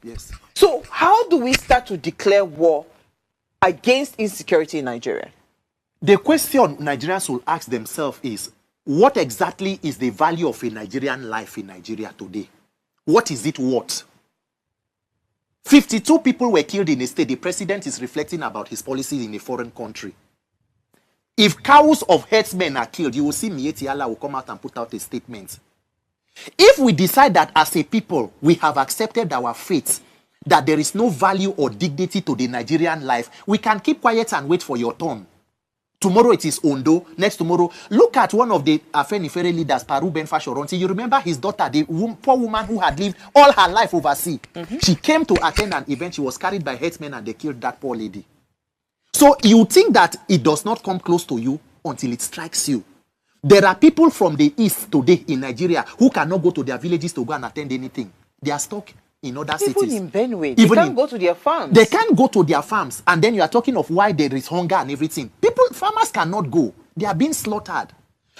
Yes. So how do we start to declare war against insecurity in Nigeria? The question Nigerians will ask themselves is, what exactly is the value of a Nigerian life in Nigeria today? What is it worth? 52 people were killed in a state. The president is reflecting about his policies in a foreign country. If cows of herdsmen are killed, you will see Mieti Allah will come out and put out a statement. If we decide that as a people, we have accepted our fate, that there is no value or dignity to the Nigerian life, we can keep quiet and wait for your turn. Tomorrow it is Ondo. Next tomorrow, look at one of the Afenifere leaders, Paru Ben Fashoronti. You remember his daughter, the poor woman who had lived all her life overseas. She came to attend an event. She was carried by herdsmen and they killed that poor lady. So you think that it does not come close to you until it strikes you. There are people from the east today in Nigeria who cannot go to their villages to go and attend anything. They are stuck in other cities. Even in Benue, they can't go to their farms. They can't go to their farms. And then you are talking of why there is hunger and everything. Farmers cannot go. They are being slaughtered.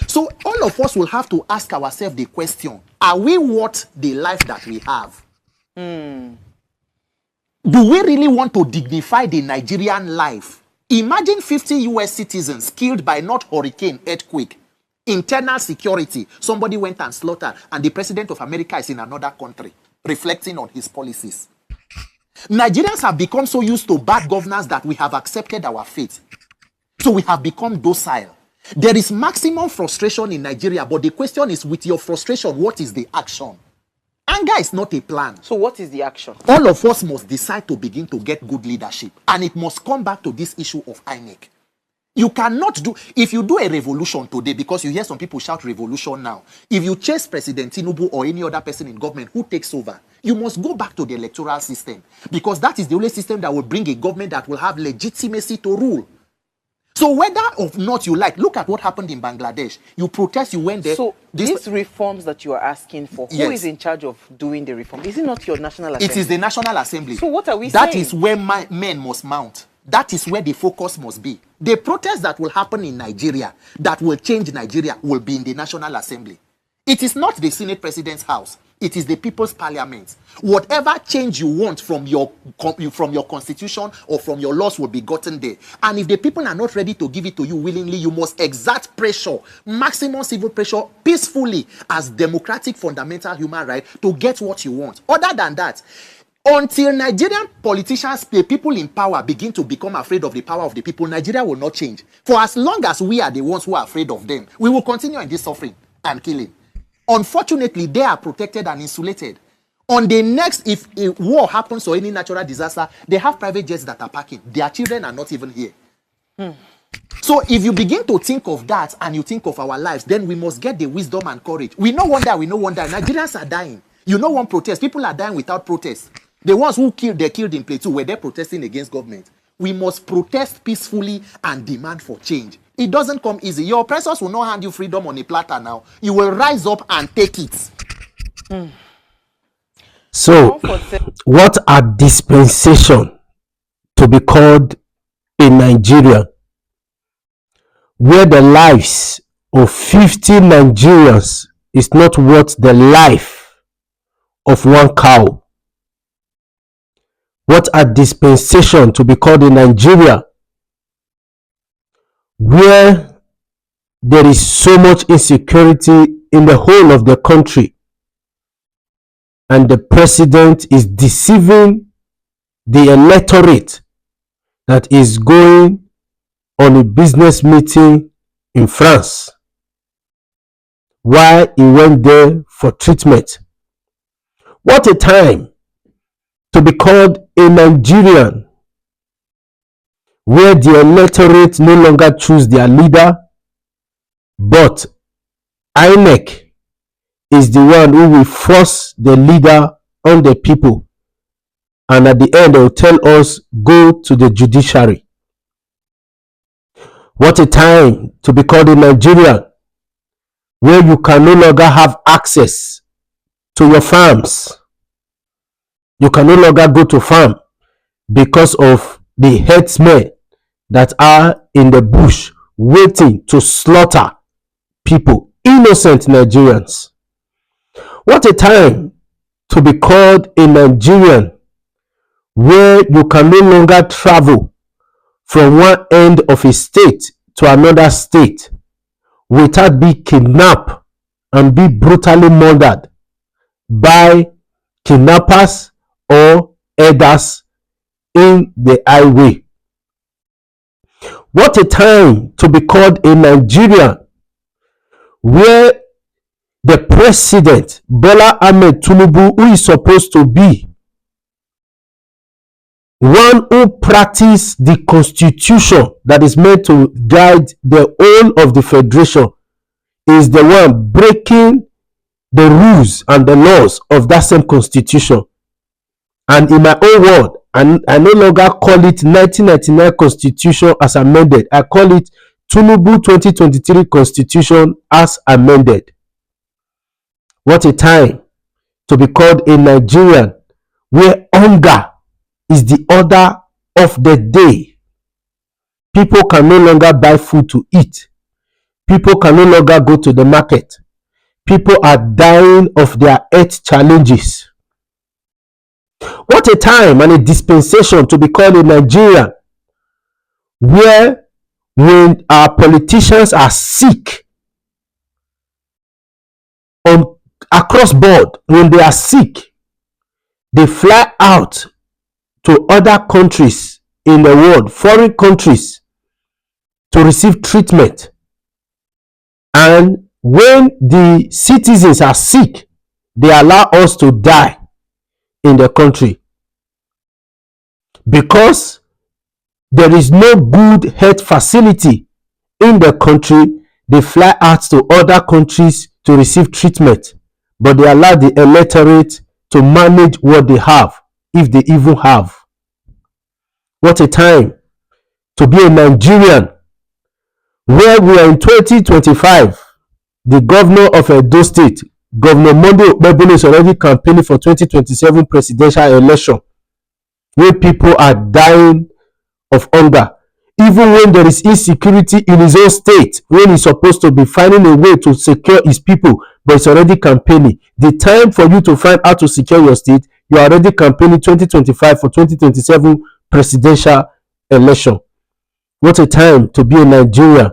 So all of us will have to ask ourselves the question, are we worth the life that we have? Do we really want to dignify the Nigerian life? Imagine 50 US citizens killed by not hurricane, earthquake, internal security. Somebody went and slaughtered, and the president of America is in another country, reflecting on his policies. Nigerians have become so used to bad governance that we have accepted our fate. So we have become docile. There is maximum frustration in Nigeria, but the question is, with your frustration, what is the action? Anger is not a plan. So what is the action? All of us must decide to begin to get good leadership. And it must come back to this issue of INEC. You cannot do, if you do a revolution today, because you hear some people shout revolution now, if you chase President Tinubu or any other person in government who takes over, you must go back to the electoral system, because that is the only system that will bring a government that will have legitimacy to rule. So whether or not you like, look at what happened in Bangladesh. You protest, you went there. So these reforms that you are asking for, who is in charge of doing the reform? Is it not your National Assembly? It is the National Assembly. So what are we saying? That is where men must mount. That is where the focus must be. The protest that will happen in Nigeria, that will change Nigeria, will be in the National Assembly. It is not the Senate President's house. It is the People's Parliament. Whatever change you want from your constitution or from your laws will be gotten there. And if the people are not ready to give it to you willingly, you must exert pressure, maximum civil pressure, peacefully, as democratic fundamental human right, to get what you want. Other than that, until Nigerian politicians, the people in power, begin to become afraid of the power of the people, Nigeria will not change. For as long as we are the ones who are afraid of them, we will continue in this suffering and killing. Unfortunately, they are protected and insulated. On the next, if a war happens or any natural disaster, they have private jets that are parking. Their children are not even here. So if you begin to think of that and you think of our lives, then we must get the wisdom and courage. We no wonder. Nigerians are dying. You know, one protest. People are dying without protest. The ones who they're killed in Plateau, were they protesting against government? We must protest peacefully and demand for change. It doesn't come easy. Your oppressors will not hand you freedom on a platter now. You will rise up and take it. So, what are dispensation to be called a Nigerian, where the lives of 50 Nigerians is not worth the life of one cow? What are dispensation to be called a Nigeria, where there is so much insecurity in the whole of the country, and the president is deceiving the electorate that is going on a business meeting in France while he went there for treatment? What a time to be called a Nigerian, where the electorate no longer choose their leader, but INEC is the one who will force the leader on the people, and at the end they will tell us, go to the judiciary. What a time to be called a Nigerian, where you can no longer have access to your farms. You can no longer go to farm because of the herdsmen that are in the bush waiting to slaughter people, innocent Nigerians. What a time to be called a Nigerian, where you can no longer travel from one end of a state to another state without being kidnapped and be brutally murdered by kidnappers or others in the highway. What a time to be called a Nigerian, where the president, Bola Ahmed Tinubu, who is supposed to be one who practices the constitution that is meant to guide the whole of the federation, is the one breaking the rules and the laws of that same constitution. And in my own word, I no longer call it 1999 constitution as amended. I call it Tinubu 2023 constitution as amended. What a time to be called a Nigerian, where hunger is the order of the day. People can no longer buy food to eat. People can no longer go to the market. People are dying of their health challenges. What a time and a dispensation to be called a Nigerian, where when our politicians are sick across board, when they are sick, they fly out to other countries in the world, foreign countries, to receive treatment. And when the citizens are sick, they allow us to die in the country because there is no good health facility in the country. They fly out to other countries to receive treatment, but they allow the electorate to manage what they have, if they even have. What a time to be a Nigerian, where we are in 2025. The governor of Edo State, Governor Monday Okpebholo, is already campaigning for 2027 presidential election, where people are dying of hunger. Even when there is insecurity in his own state, when he's supposed to be finding a way to secure his people, but he's already campaigning. The time for you to find out to secure your state, you are already campaigning 2025 for 2027 presidential election. What a time to be a Nigerian.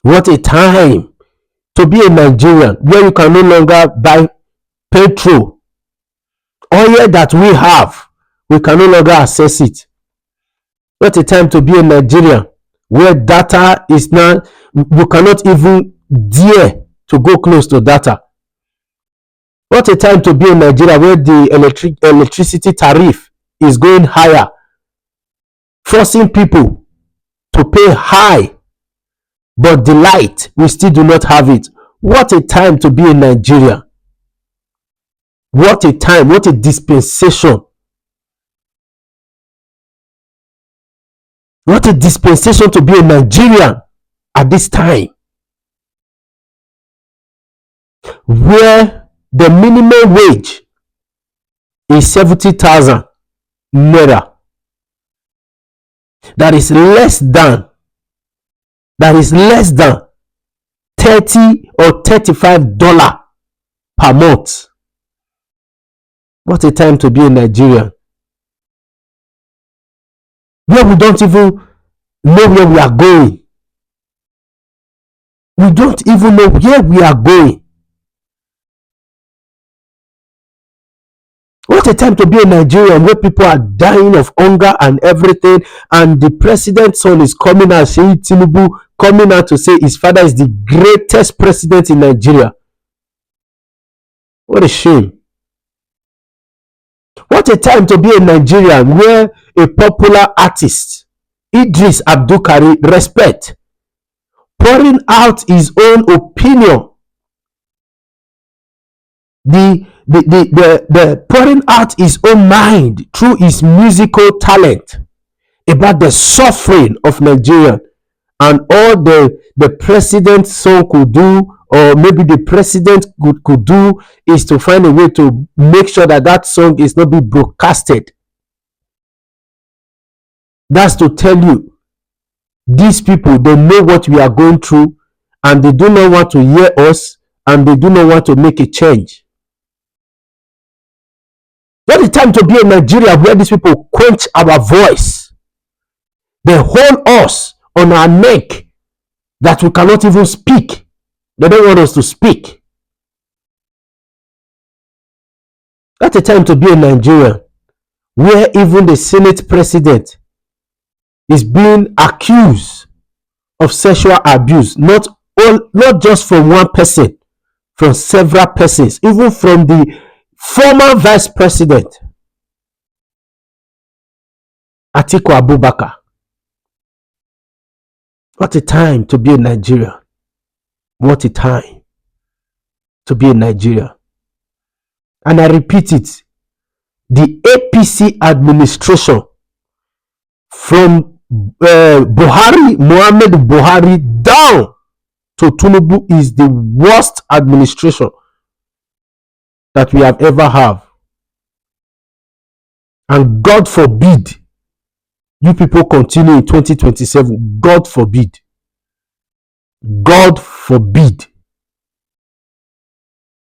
What a time to be a Nigerian, where you can no longer buy petrol. Oil that we have, we can no longer access it. What a time to be a Nigerian, where data is not, you cannot even dare to go close to data. What a time to be in Nigeria, where the electricity tariff is going higher, forcing people to pay high, but the light, we still do not have it. What a time to be in Nigeria. What a time, what a dispensation. What a dispensation to be a Nigerian at this time, where the minimum wage is 70,000 naira. That is less than 30 or $35 per month. What a time to be a Nigerian, where we don't even know where we are going. We don't even know where we are going. What a time to be a Nigerian, where people are dying of hunger and everything, and the president's son is coming out, saying Tinubu, coming out to say his father is the greatest president in Nigeria. What a shame. What a time to be a Nigerian, where a popular artist, Idris Abdulkari, respect, pouring out his own opinion, the pouring out his own mind through his musical talent about the suffering of Nigeria, and all the president's son could do, or maybe the president could do, is to find a way to make sure that that song is not being broadcasted. That's to tell you, these people, they know what we are going through, and they do not want to hear us, and they do not want to make a change. Not the time to be in Nigeria where these people quench our voice. They hold us on our neck that we cannot even speak. They don't want us to speak. That's the time to be in Nigeria where even the Senate president is being accused of sexual abuse, not just from one person, from several persons, even from the former vice president Atiku Abubakar. What a time to be in Nigeria. What a time to be in Nigeria. And I repeat it, the APC administration from Muhammad Buhari down to Tinubu is the worst administration that we have ever have. And God forbid you people continue in 2027. God forbid. God forbid.